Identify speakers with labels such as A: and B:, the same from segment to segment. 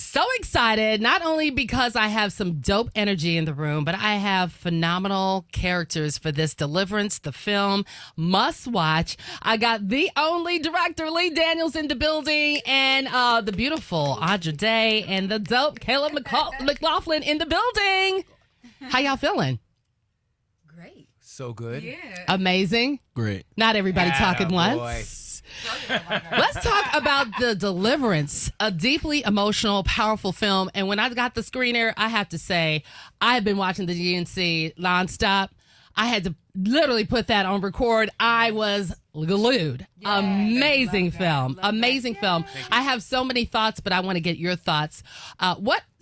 A: so excited, not only because I have some dope energy in the room, but I have phenomenal characters for this Deliverance, the film. Must watch. I got the only director, Lee Daniels, in the building, and the beautiful Audra Day, and the dope Caleb McLaughlin in the building. How y'all feeling?
B: Great.
C: So good.
B: Yeah.
A: Amazing.
D: Great.
A: Not everybody talking
C: Attaboy.
A: once. Let's talk about The Deliverance, a deeply emotional, powerful film. And when I got the screener, I have to say, I've been watching the GNC nonstop. I had to literally put that on record. I was glued.
B: Yeah,
A: Amazing
B: love that.
A: film.
B: Love
A: Amazing
B: that.
A: film.
B: Yeah.
A: I have so many thoughts, but I want to get your thoughts.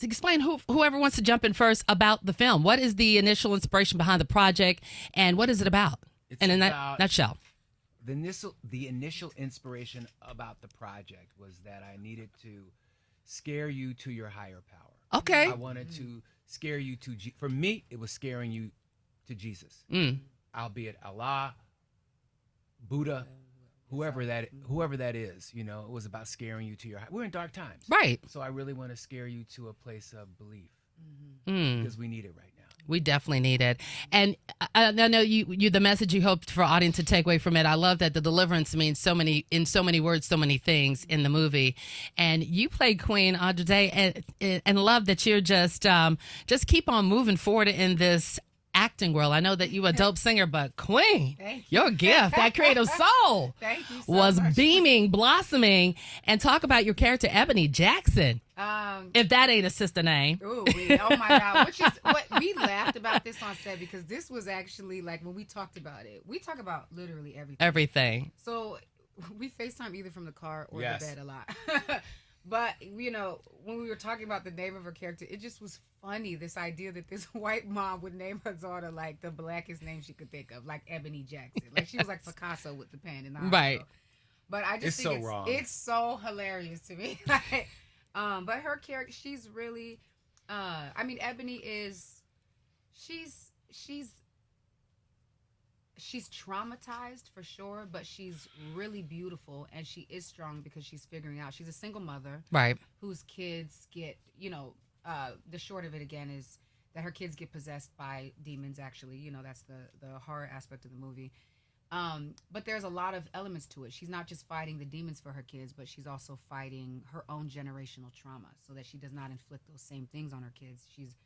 A: Explain whoever wants to jump in first about the film. What is the initial inspiration behind the project, and what is it about?
C: It's
A: in a
C: about-
A: nutshell.
C: The initial inspiration about the project was that I needed to scare you to your higher power.
A: Okay.
C: I wanted to scare you to for me, it was scaring you to Jesus. Albeit Allah, Buddha, whoever that is, you know, it was about scaring you to your we're in dark times.
A: Right.
C: So I really want to scare you to a place of belief
A: Mm.
C: because we need it right now.
A: We definitely need it. And I know you the message you hoped for audience to take away from it. I love that the Deliverance means so many words, so many things in the movie. And you played Queen Audra Day, and love that you're just keep on moving forward in this acting world. I know that you a dope singer, but Queen, your gift, that creative soul
B: Thank you so
A: was
B: much.
A: beaming, blossoming. And talk about your character, Ebony Jackson. If that ain't a sister name.
B: Oh my God. Which is what we laughed about this on set because this was actually like when we talked about it. We talk about literally everything.
A: Everything.
B: So we FaceTime either from the car or
C: Yes.
B: the bed a lot. But, you know, when we were talking about the name of her character, it just was funny, this idea that this white mom would name her daughter like the blackest name she could think of, like Ebony Jackson. Like she was like Picasso with the pen in the hospital.
A: Right.
B: But I just
C: It's
B: think
C: so wrong.
B: it's so hilarious to me. Like, but her character, she's really, I mean, Ebony is, she's traumatized for sure, but she's really beautiful and she is strong because she's figuring out. She's a single mother,
A: Right.
B: whose kids get, you know, the short of it again is that her kids get possessed by demons. Actually, you know, that's the horror aspect of the movie. But there's a lot of elements to it. She's not just fighting the demons for her kids, but she's also fighting her own generational trauma so that she does not inflict those same things on her kids. She's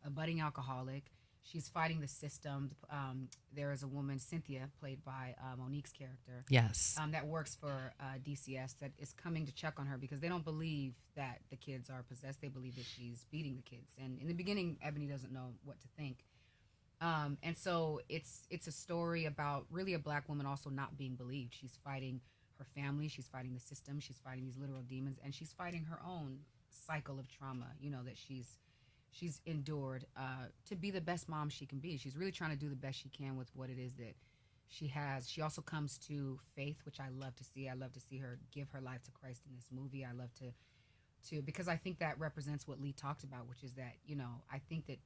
B: a budding alcoholic. She's fighting the system. There is a woman, Cynthia, played by Monique's character,
A: Yes.
B: that works for DCS that is coming to check on her because they don't believe that the kids are possessed. They believe that she's beating the kids. And in the beginning, Ebony doesn't know what to think. And so it's a story about really a black woman also not being believed. She's fighting her family. She's fighting the system. She's fighting these literal demons. And she's fighting her own cycle of trauma, you know, that she's endured to be the best mom she can be. She's really trying to do the best she can with what it is that she has. She also comes to faith, which I love to see. I love to see her give her life to Christ in this movie. I love to because I think that represents what Lee talked about, which is that, you know, I think that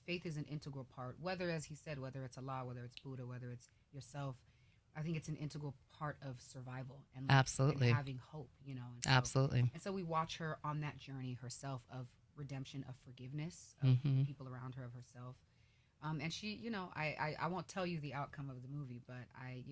B: faith is an integral part, whether, as he said, whether it's Allah, whether it's Buddha, whether it's yourself. I think it's an integral part of survival and
A: Absolutely.
B: and having hope, you know. And so,
A: Absolutely.
B: And so we watch her on that journey herself of redemption, of forgiveness of people around her, of herself. And she, you know, I won't tell you the outcome of the movie, but I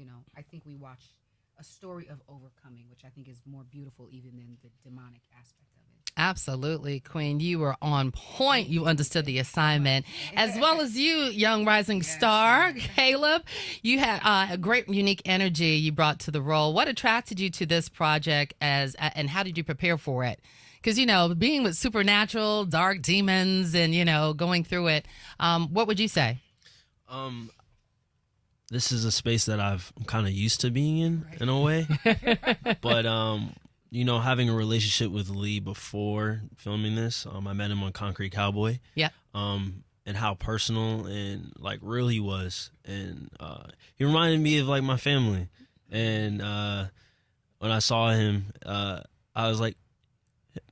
B: think we watch a story of overcoming, which I think is more beautiful even than the demonic aspect of it.
A: Absolutely, Queen. You were on point. You understood the assignment. As well as you, young rising star, Caleb. You had a great, unique energy you brought to the role. What attracted you to this project and how did you prepare for it? Because, you know, being with supernatural, dark demons and, you know, going through it, what would you say?
D: This is a space that I'm kind of used to being in a way. But, you know, having a relationship with Lee before filming this, I met him on Concrete Cowboy.
A: Yeah.
D: And how personal and, like, real he was. And he reminded me of, like, my family. And when I saw him, I was like,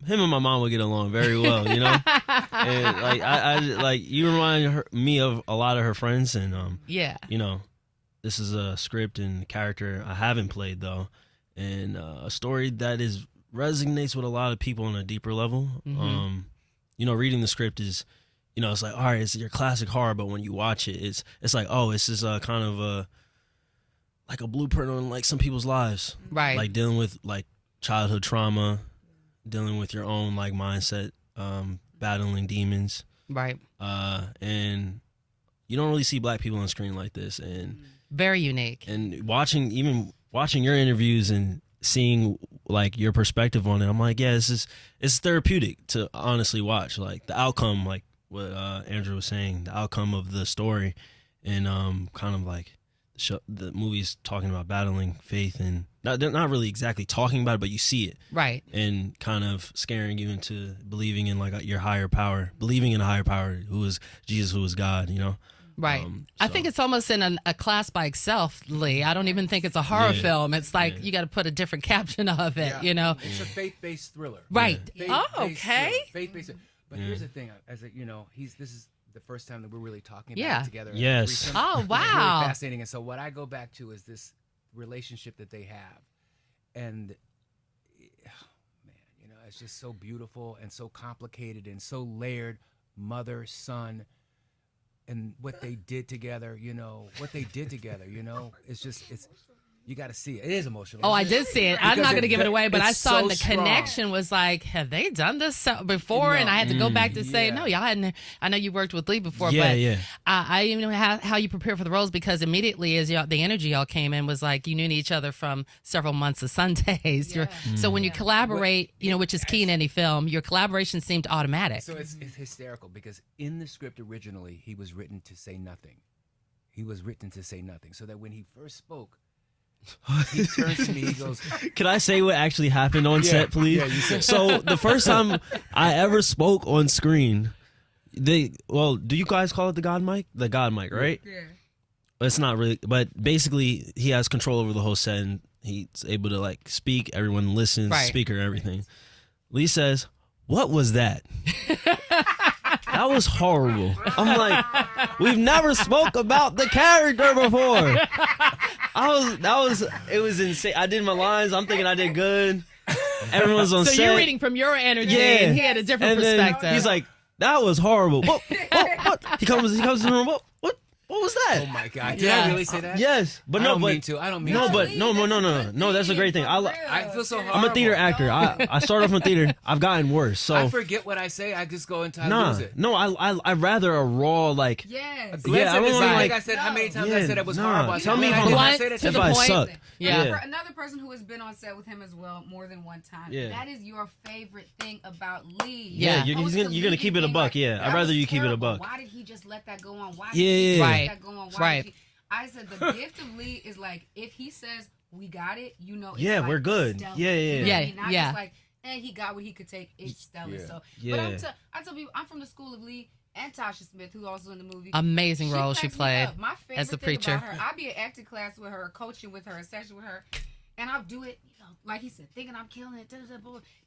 D: him and my mom would get along very well, you know. And like I like you remind me of a lot of her friends, and
A: Yeah.
D: you know, this is a script and character I haven't played though, and a story that is resonates with a lot of people on a deeper level. You know, reading the script is, you know, it's like, all right, it's your classic horror, but when you watch it, it's like, oh, this is a kind of like a blueprint on like some people's lives,
A: Right.
D: like dealing with like childhood trauma, dealing with your own like mindset, battling demons,
A: Right.
D: and you don't really see Black people on screen like this, and
A: Very unique.
D: watching your interviews and seeing like your perspective on it, I'm like, yeah, it's therapeutic to honestly watch, like the outcome, like what Andrew was saying, the outcome of the story, and kind of like the movie's talking about battling faith, and they're not really exactly talking about it, but you see it,
A: Right.
D: and kind of scaring you into believing in like your higher power, believing in a higher power who is Jesus, who is God, you know.
A: Right. I think it's almost in a class by itself, Lee. I don't even think it's a horror film. It's like you got to put a different caption of it, you know.
C: It's a faith-based thriller.
A: Right.
C: Faith-based
A: Oh, okay.
C: thriller. Faith-based. But here's the thing, as a, you know, this is the first time that we're really talking about it together.
D: Yes.
C: Recent.
A: Oh,
C: It's
A: wow.
C: really fascinating. And so what I go back to is this relationship that they have, and man, you know, it's just so beautiful and so complicated and so layered. Mother, son. And what they did together, you know, it's just, you got to see it. It is emotional.
A: Oh, I did see it. I'm not going to give it away, but I
C: it's
A: saw
C: so
A: the
C: strong.
A: connection was like, have they done this before? And I had to go back to say, no, y'all hadn't. I know you worked with Lee before, but I even know how you prepare for the roles, because immediately as the energy y'all came in was like you knew each other from several months of Sundays. So when you collaborate, you know, which is key in any film, your collaboration seemed automatic.
C: So it's hysterical because in the script originally, he was written to say nothing. So that when he first spoke, he turns to me, he goes,
D: Can I say what actually happened on set, please?
C: Yeah, you said.
D: So the first time I ever spoke on screen, do you guys call it the God mic? The God mic, right?
B: Yeah.
D: It's not really, but basically he has control over the whole set, and he's able to like speak, everyone listens,
A: Right.
D: speaker, everything. Lee says, "What was that?" That was horrible. I'm like, we've never spoke about the character before. It was insane. I did my lines. I'm thinking I did good. Everyone's on set.
A: So you're reading from your energy,
D: Yeah.
A: and he had a different
D: And then
A: perspective.
D: he's like, that was horrible. What? He comes in the room. What was that?
C: Oh my God! Did I really say that?
D: Yes, but
C: I
D: no,
C: don't
D: but
C: mean to. I don't mean
D: no,
C: to.
D: but no. That's a great thing.
C: I feel so horrible.
D: I'm a theater actor. I started off in theater. I've gotten worse. So
C: I forget what I say. I just go and try to lose it.
D: no. I'd rather a raw like.
B: Yes.
C: Glenn
D: I
C: said
D: don't
C: the
D: wanna,
C: same
D: like-
C: thing. I said how many times I said it was horrible. I said,
D: Tell me
C: "Man,
D: if
C: I did
D: I'm
C: not say that to
A: to
D: if
A: the
D: I
A: point.
D: suck.
A: Yeah.
B: Another person who has been on set with him as well more than one time.
D: Yeah.
B: That is your favorite thing about Lee.
A: Yeah.
D: You're
B: Opposed
D: gonna
B: to
D: you're gonna
B: Lee
D: keep it a
B: being
D: buck.
B: like,
D: Yeah,
B: "That
D: I'd rather
B: was
D: you keep it a
B: terrible.
D: buck.
B: Why did he just let that go on? Why
D: Yeah,
B: did he
D: yeah,
B: let
A: yeah.
B: that go on? Why
A: Right.
B: did he? I said the gift of Lee is like if he says we got it, you know. It's
D: Yeah,
B: like
D: we're good.
B: stellar.
D: Yeah, yeah,
B: You know what
A: yeah.
B: I mean? Not
A: Yeah.
B: just like he got what he could take. It's stellar.
C: Yeah.
B: So,
D: Yeah.
B: but I tell people I'm from the school of Lee and Tasha Smith, who's also in the movie.
A: Amazing role she
B: cracks me
A: played
B: up. My favorite
A: as the
B: thing
A: preacher.
B: about her, I'll be at acting class with her, coaching with her, a session with her, and I'll do it, you know, like he said, thinking I'm killing it,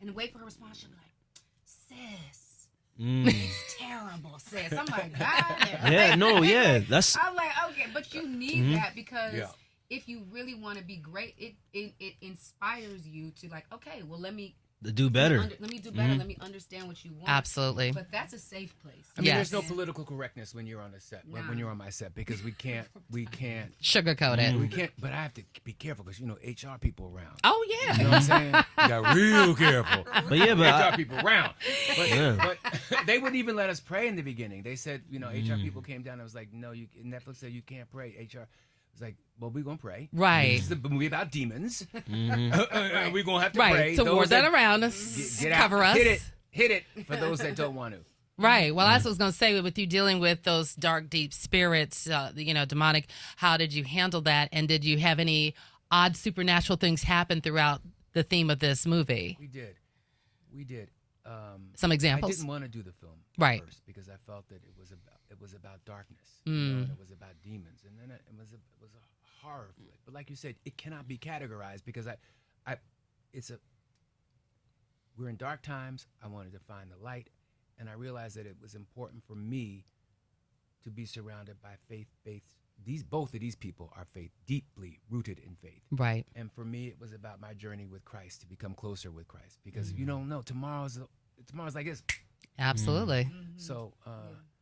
B: and wait for her response. She'll be like, "Sis, it's terrible, sis." I'm like, God.
D: Yeah, no, yeah. That's
B: I'm like, okay, but you need that because
C: Yeah.
B: if you really want to be great, it inspires you to like, okay, well, let me
D: do better.
B: let me do better. Let me understand what you want.
A: Absolutely.
B: But that's a safe place.
C: I mean,
A: Yes.
C: there's no political correctness when you're on a set. When you're on my set, because we can't.
A: Sugarcoat it.
C: We can't. But I have to be careful because you know HR people around.
A: Oh
C: You
A: yeah.
C: know what I'm saying? You got real careful.
D: But yeah, but
C: HR people around. But,
D: Yeah.
C: but they wouldn't even let us pray in the beginning. They said, you know, HR people came down and was like, no, Netflix said you can't pray. HR was like, well, we're going to pray.
A: Right.
C: This is a movie about demons. We're going to have to
A: Right.
C: pray.
A: To
C: Those
A: ward that around us,
C: get out.
A: cover us.
C: Hit it for those that don't want to.
A: Right. Well, that's what I was going to say. With you dealing with those dark, deep spirits, you know, demonic, how did you handle that? And did you have any odd supernatural things happen throughout the theme of this movie?
C: We did.
A: Some
C: I
A: examples.
C: didn't want to do the film
A: Right.
C: first because I felt that it was about darkness, you know, and it was about demons, and then it was a horror flick. But like you said, it cannot be categorized because we're in dark times. I wanted to find the light, and I realized that it was important for me to be surrounded by both of these people are deeply rooted in faith.
A: Right.
C: And for me, it was about my journey with Christ, to become closer with Christ, because you don't know, tomorrow's like this.
A: Absolutely.
C: So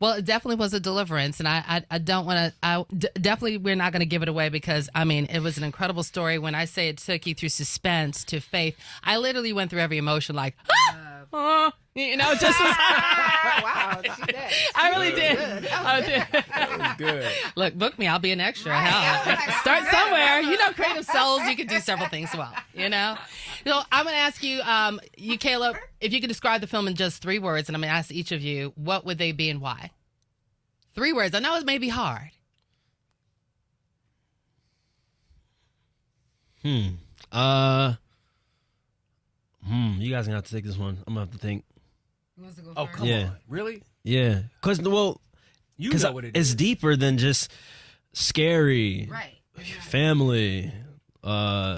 A: Well, it definitely was a deliverance, and I don't want to. Definitely, we're not going to give it away because I mean it was an incredible story. When I say it took you through suspense to faith, I literally went through every emotion, like, just was,
B: Wow, she did.
A: I really did. I did.
C: that was good.
A: Look, book me. I'll be an extra.
B: Right.
A: Hell, start somewhere. Creative souls, you can do several things well. So I'm going to ask you, you Caleb, if you could describe the film in just 3 words, and I'm going to ask each of you, what would they be and why? 3 words. I know it may be hard.
D: You guys gonna have to take this one. I'm gonna have to think.
B: Who wants to go
C: Oh,
B: first?
C: come
D: Yeah.
C: on. Really?
D: Yeah, because
C: You know what it
D: it's
C: is.
D: deeper than just scary,
B: Right.
D: family,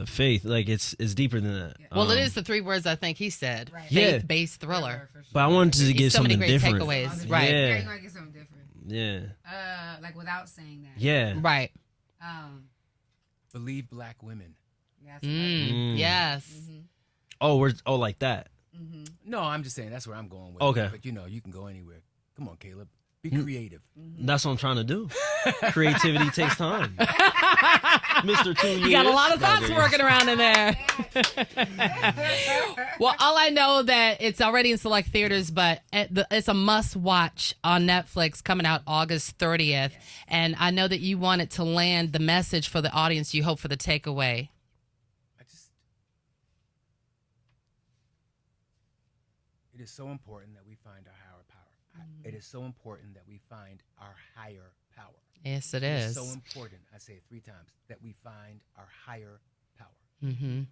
D: faith. Like it's deeper than that.
A: Well, it is the 3 words I think he said.
B: Right.
D: Yeah.
A: Faith-based thriller.
B: For sure.
D: But I wanted to give
A: So many
D: something
A: great
D: different.
A: takeaways. Right.
B: Yeah,
D: Yeah.
B: you want to get something different.
D: Yeah.
B: Like without saying that.
D: Yeah.
A: Right.
C: Believe black women.
B: That's what I-
A: Yes.
D: Oh, like that.
C: No, I'm just saying that's where I'm going with
D: Okay.
C: it. But you can go anywhere. Come on, Caleb. Be creative.
D: That's what I'm trying to do. Creativity takes time. Mr. 2 years.
A: You got a lot of thoughts working around in there. Well, all I know that it's already in select theaters, but it's a must-watch on Netflix coming out August 30th. And I know that you wanted to land the message for the audience you hope for the takeaway.
C: It is so important that we find our higher power. It is so important that we find our higher power.
A: Yes, it
C: It
A: is.
C: is so important, I say it 3 times, that we find our higher power.
A: Mm-hmm.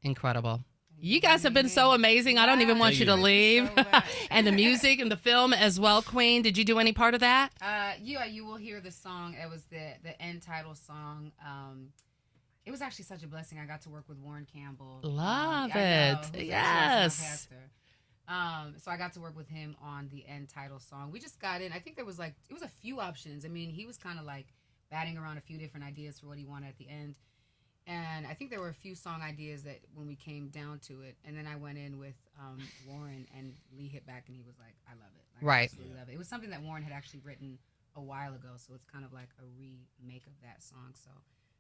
A: Incredible. You guys have been so amazing. I don't even want
C: Thank
A: you to
C: you.
A: leave.
B: So much.
A: And the music and the film as well, Queen. Did you do any part of that?
B: Yeah, you will hear the song. It was the end title song. It was actually such a blessing. I got to work with Warren Campbell.
A: Love
B: I know,
A: it.
B: who's actually
A: Yes.
B: my pastor. So I got to work with him on the end title song. We just got in. I think it was a few options. I mean, he was kind of like batting around a few different ideas for what he wanted at the end. And I think there were a few song ideas that when we came down to it, and then I went in with Warren, and Lee hit back, and he was like, "I love it, like,
A: Right.
B: I absolutely love it." It was something that Warren had actually written a while ago, so it's kind of like a remake of that song. So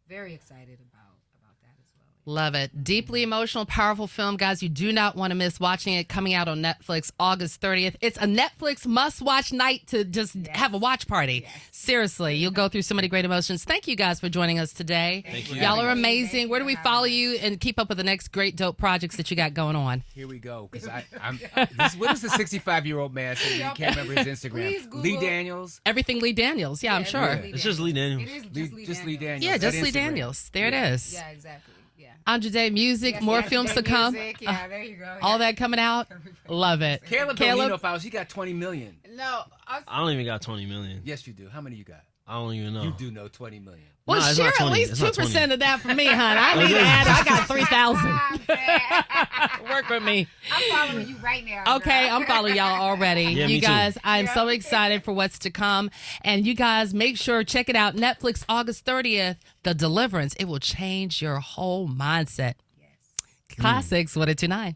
B: very excited about that as well.
A: Love it. Deeply emotional, powerful film, guys. You do not want to miss watching it. Coming out on Netflix August 30th. It's a Netflix must-watch night to just have a watch party.
B: Yes.
A: Seriously, you'll go through so many great emotions. Thank you guys for joining us today.
D: Thank you.
A: Y'all are
B: Thank you
A: amazing. Where do
B: for
A: we
B: having
A: follow
B: us.
A: you and keep up with the next great dope projects that you got going on?
C: Here we go. Because what does the 65-year-old man say? You can't remember his Instagram.
B: Please Google.
C: Lee Daniels.
A: Everything Lee Daniels. Yeah, I'm
B: Yeah,
A: sure.
C: Yeah.
D: It's just Lee Daniels.
B: It is
C: Just Lee Daniels.
A: Yeah,
C: At
A: just Lee
C: Instagram.
A: Daniels. There it is.
B: Yeah, exactly. Yeah.
A: Andre Day Music,
B: Yes,
A: more
B: yes,
A: films to
B: great
A: come.
B: music. Yeah, there you go.
A: All
B: Yeah.
A: that coming out. Love it.
C: Caleb don't need no files. He got 20 million.
B: No,
D: I don't even got 20 million.
C: Yes, you do. How many you got?
D: I don't even know.
C: You do know 20 million.
A: Well,
D: Nah, it's
A: share
D: not
A: at
D: 20.
A: least
D: It's not
A: 2%
D: 20.
A: of that for me, hon. I need to add. I got 3,000. Work with me.
B: I'm following you right now.
A: Okay,
B: girl.
A: I'm following y'all already.
D: Yeah,
A: you
D: me too.
A: guys, I'm
B: Yeah.
A: so excited for what's to come. And you guys, make sure, check it out. Netflix, August 30th, The Deliverance. It will change your whole mindset.
B: Yes.
A: Classics, what a tonight.